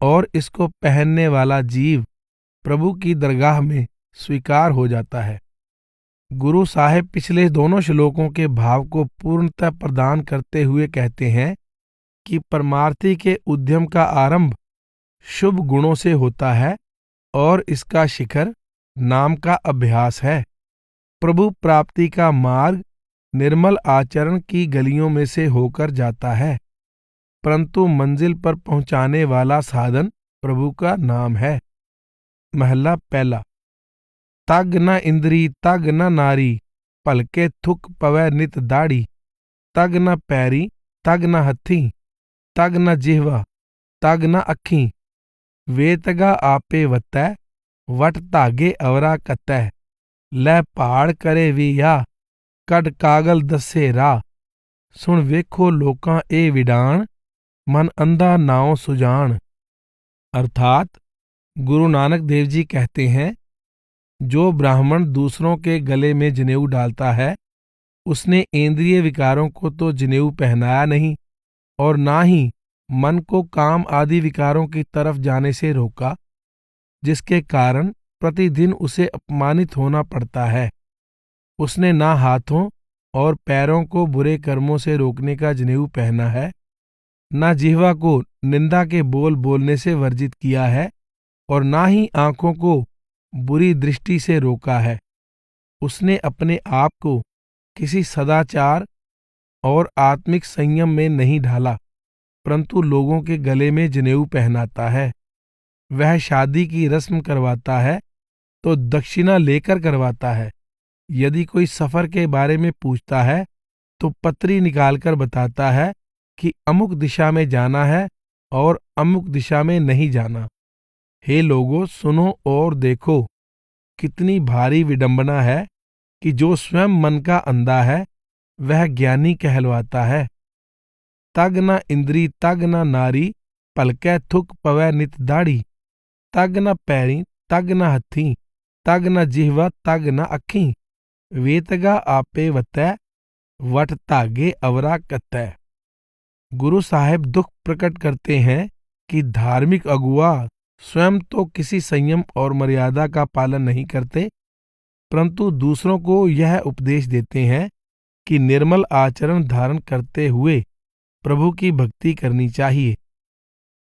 और इसको पहनने वाला जीव प्रभु की दरगाह में स्वीकार हो जाता है। गुरु साहिब पिछले दोनों श्लोकों के भाव को पूर्णतः प्रदान करते हुए कहते हैं कि परमार्थी के उद्यम का आरंभ शुभ गुणों से होता है और इसका शिखर नाम का अभ्यास है। प्रभु प्राप्ति का मार्ग निर्मल आचरण की गलियों में से होकर जाता है, परंतु मंजिल पर पहुंचाने वाला साधन प्रभु का नाम है। महला पहला। तग न इंद्री तग न नारी, भलके थुक पवै नित दाढ़ी, तग न पैरी तग न हथी, तग न जिह्वा तग न अखी, वेतगा आपे वतै वट धागे अवरा कतै, लै पहाड़ करे वी या कड कागल दसे राह, सुन वेखो लोकां ए विडाण, मन अंधा नाव सुजान। अर्थात गुरु नानक देव जी कहते हैं, जो ब्राह्मण दूसरों के गले में जनेऊ डालता है उसने इंद्रिय विकारों को तो जनेऊ पहनाया नहीं और ना ही मन को काम आदि विकारों की तरफ जाने से रोका, जिसके कारण प्रतिदिन उसे अपमानित होना पड़ता है। उसने ना हाथों और पैरों को बुरे कर्मों से रोकने का जनेऊ पहना है, ना जिह्वा को निंदा के बोल बोलने से वर्जित किया है और ना ही आंखों को बुरी दृष्टि से रोका है। उसने अपने आप को किसी सदाचार और आत्मिक संयम में नहीं ढाला, परंतु लोगों के गले में जनेऊ पहनाता है। वह शादी की रस्म करवाता है तो दक्षिणा लेकर करवाता है। यदि कोई सफर के बारे में पूछता है तो पत्री निकालकर बताता है कि अमुक दिशा में जाना है और अमुक दिशा में नहीं जाना। हे लोगों, सुनो और देखो, कितनी भारी विडंबना है कि जो स्वयं मन का अंधा है वह ज्ञानी कहलवाता है। तग न इंद्री तग न नारी, पलकै थुक पवै नित दाढ़ी। तग न पैरी तग न हथी, तग न जिह्वा तग न अखी। वेतगा आपे वतै, वट धागे अवरा कतै। गुरु साहेब दुख प्रकट करते हैं कि धार्मिक अगुआ स्वयं तो किसी संयम और मर्यादा का पालन नहीं करते, परंतु दूसरों को यह उपदेश देते हैं कि निर्मल आचरण धारण करते हुए प्रभु की भक्ति करनी चाहिए।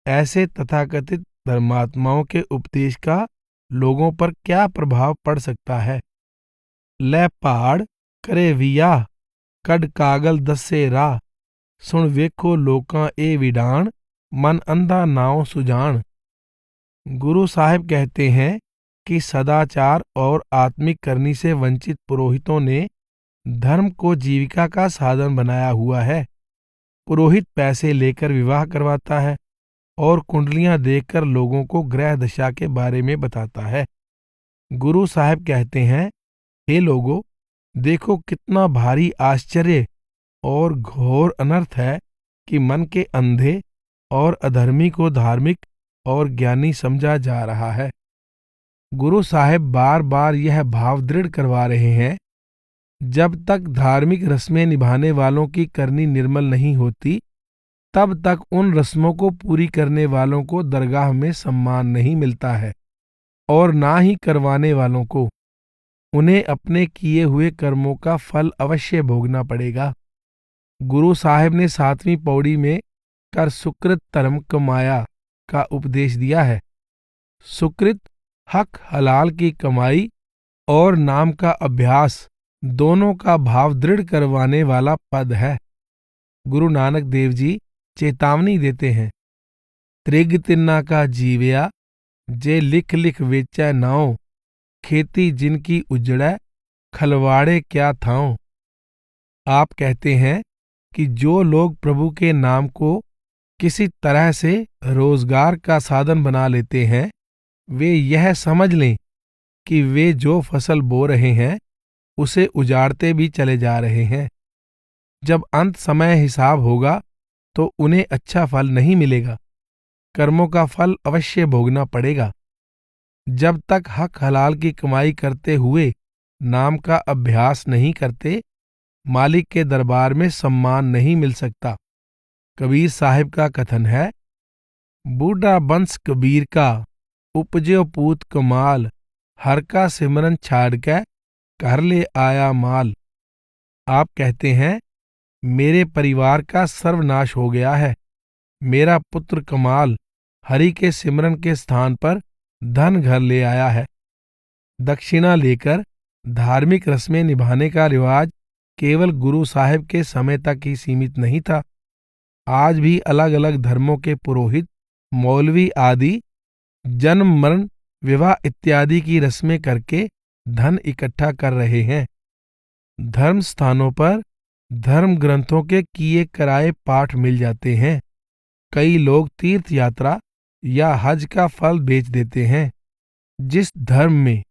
ऐसे तथाकथित धर्मात्माओं के उपदेश का लोगों पर क्या प्रभाव पड़ सकता है? लै पहाड़ करे वियाह, कड कागल दसे राह। सुन वेखो लोकां ए विडाण, मन अंधा नाव सुजान। गुरु साहिब कहते हैं कि सदाचार और आत्मिक करनी से वंचित पुरोहितों ने धर्म को जीविका का साधन बनाया हुआ है। पुरोहित पैसे लेकर विवाह करवाता है और कुंडलियां देखकर लोगों को ग्रह दशा के बारे में बताता है। गुरु साहिब कहते हैं, हे लोगों, देखो कितना भारी आश्चर्य और घोर अनर्थ है कि मन के अंधे और अधर्मी को धार्मिक और ज्ञानी समझा जा रहा है। गुरु साहिब बार बार यह भाव दृढ़ करवा रहे हैं, जब तक धार्मिक रस्में निभाने वालों की करनी निर्मल नहीं होती, तब तक उन रस्मों को पूरी करने वालों को दरगाह में सम्मान नहीं मिलता है और ना ही करवाने वालों को। उन्हें अपने किए हुए कर्मों का फल अवश्य भोगना पड़ेगा। गुरु साहिब ने 7वीं पौड़ी में कर सुकृत धर्म कमाया का उपदेश दिया है। सुकृत हक हलाल की कमाई और नाम का अभ्यास दोनों का भाव दृढ़ करवाने वाला पद है। गुरु नानक देव जी चेतावनी देते हैं, त्रिग तिन्ना का जीव्या, जे लिख लिख वेचै नाओ। खेती जिनकी उजड़ै, खलवाड़े क्या थाओ। आप कहते हैं कि जो लोग प्रभु के नाम को किसी तरह से रोजगार का साधन बना लेते हैं, वे यह समझ लें कि वे जो फसल बो रहे हैं उसे उजाड़ते भी चले जा रहे हैं। जब अंत समय हिसाब होगा तो उन्हें अच्छा फल नहीं मिलेगा, कर्मों का फल अवश्य भोगना पड़ेगा। जब तक हक हलाल की कमाई करते हुए नाम का अभ्यास नहीं करते, मालिक के दरबार में सम्मान नहीं मिल सकता। कबीर साहिब का कथन है, बूढ़ा बंस कबीर का, उपज्यो पूत कमाल। हर का सिमरन छाड़ के घर ले आया माल। आप कहते हैं, मेरे परिवार का सर्वनाश हो गया है। मेरा पुत्र कमाल हरि के सिमरन के स्थान पर धन घर ले आया है। दक्षिणा लेकर धार्मिक रस्में निभाने का रिवाज केवल गुरु साहिब के समय तक ही सीमित नहीं था। आज भी अलग अलग धर्मों के पुरोहित, मौलवी आदि जन्म मरण विवाह इत्यादि की रस्में करके धन इकट्ठा कर रहे हैं। धर्म स्थानों पर धर्म ग्रंथों के किए कराए पाठ मिल जाते हैं। कई लोग तीर्थ यात्रा या हज का फल बेच देते हैं। जिस धर्म में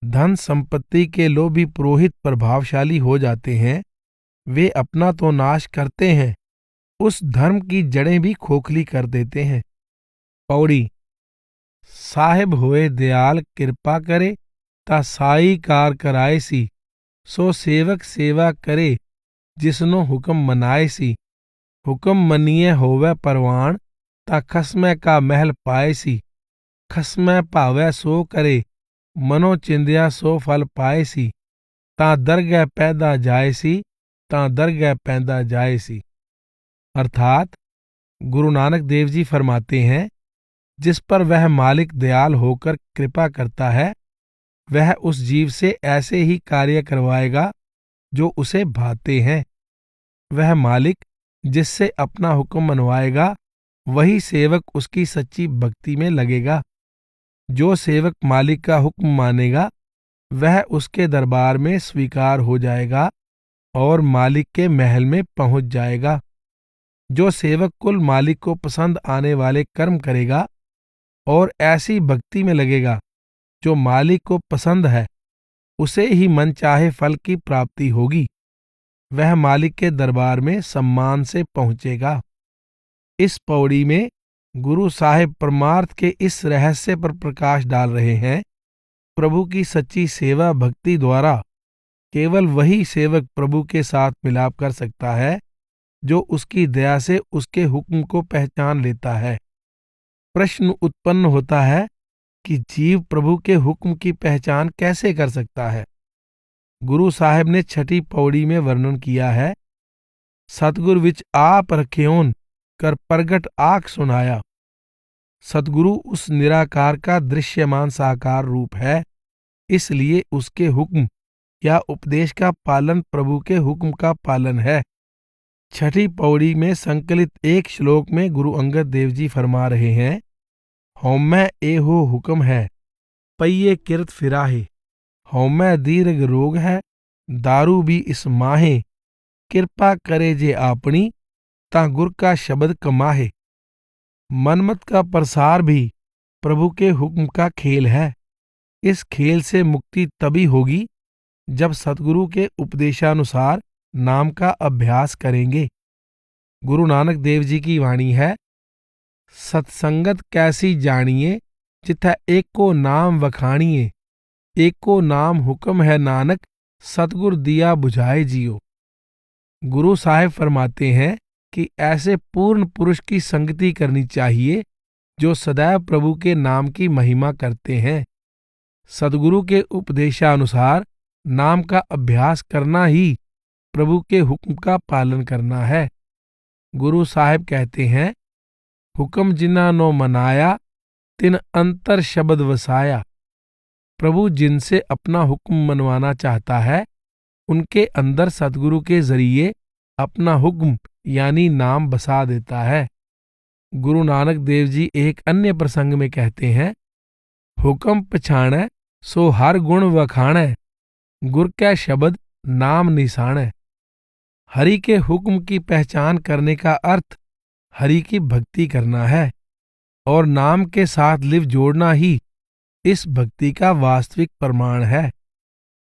धन संपत्ति के लोभी पुरोहित प्रभावशाली हो जाते हैं, वे अपना तो नाश करते हैं, उस धर्म की जड़ें भी खोखली कर देते हैं। पौड़ी। साहिब होए दयाल कृपा करे, ता साई कार कराए सी। सो सेवक सेवा करे, जिसनो हुक्म मनाए सी। हुक्म मनिए होवे परवान, ता खसमै का महल पाए सी। खसमै भावै सो करे, मनो चिंदिया सो फल पाए सी। ता दरगह पैदा जाए सी, ता दरगह पैदा जाए सी। अर्थात गुरु नानक देव जी फरमाते हैं, जिस पर वह मालिक दयाल होकर कृपा करता है, वह उस जीव से ऐसे ही कार्य करवाएगा जो उसे भाते हैं। वह मालिक जिससे अपना हुक्म मनवाएगा, वही सेवक उसकी सच्ची भक्ति में लगेगा। जो सेवक मालिक का हुक्म मानेगा वह उसके दरबार में स्वीकार हो जाएगा और मालिक के महल में पहुंच जाएगा। जो सेवक कुल मालिक को पसंद आने वाले कर्म करेगा और ऐसी भक्ति में लगेगा जो मालिक को पसंद है, उसे ही मनचाहे फल की प्राप्ति होगी। वह मालिक के दरबार में सम्मान से पहुंचेगा। इस पौड़ी में गुरु साहिब परमार्थ के इस रहस्य पर प्रकाश डाल रहे हैं। प्रभु की सच्ची सेवा भक्ति द्वारा केवल वही सेवक प्रभु के साथ मिलाप कर सकता है जो उसकी दया से उसके हुक्म को पहचान लेता है। प्रश्न उत्पन्न होता है कि जीव प्रभु के हुक्म की पहचान कैसे कर सकता है। गुरु साहिब ने छठी पौड़ी में वर्णन किया है, सतगुर विच आप रख्योन कर प्रगट आख सुनाया। सतगुरु उस निराकार का दृश्यमान साकार रूप है, इसलिए उसके हुक्म या उपदेश का पालन प्रभु के हुक्म का पालन है। छठी पौड़ी में संकलित एक श्लोक में गुरु अंगद देव जी फरमा रहे हैं, हौमै एहो हुक्म है पइये किरत फिराहे। हौमै दीर्घ रोग है दारू भी इस माहे। कृपा करे जे आपनी ता गुर का शब्द कमाहे। मनमत का प्रसार भी प्रभु के हुक्म का खेल है। इस खेल से मुक्ति तभी होगी जब सतगुरु के उपदेशानुसार नाम का अभ्यास करेंगे। गुरु नानक देव जी की वाणी है, सत्संगत कैसी जानिए जिथा एको नाम वखाणिए। एको नाम हुक्म है नानक सतगुर दिया बुझाए जियो। गुरु साहिब फरमाते हैं कि ऐसे पूर्ण पुरुष की संगति करनी चाहिए जो सदैव प्रभु के नाम की महिमा करते हैं। सतगुरु के उपदेशानुसार नाम का अभ्यास करना ही प्रभु के हुक्म का पालन करना है। गुरु साहिब कहते हैं, हुक्म जिन्ना नो मनाया तिन अंतर शब्द वसाया। प्रभु जिनसे अपना हुक्म मनवाना चाहता है उनके अंदर सतगुरु के जरिए अपना हुक्म यानी नाम बसा देता है। गुरु नानक देव जी एक अन्य प्रसंग में कहते हैं, हुक्म पछाणै सो हर गुण वखाणै। गुर कै शब्द नाम निशाणै। हरि के हुक्म की पहचान करने का अर्थ हरि की भक्ति करना है और नाम के साथ लिव जोड़ना ही इस भक्ति का वास्तविक प्रमाण है।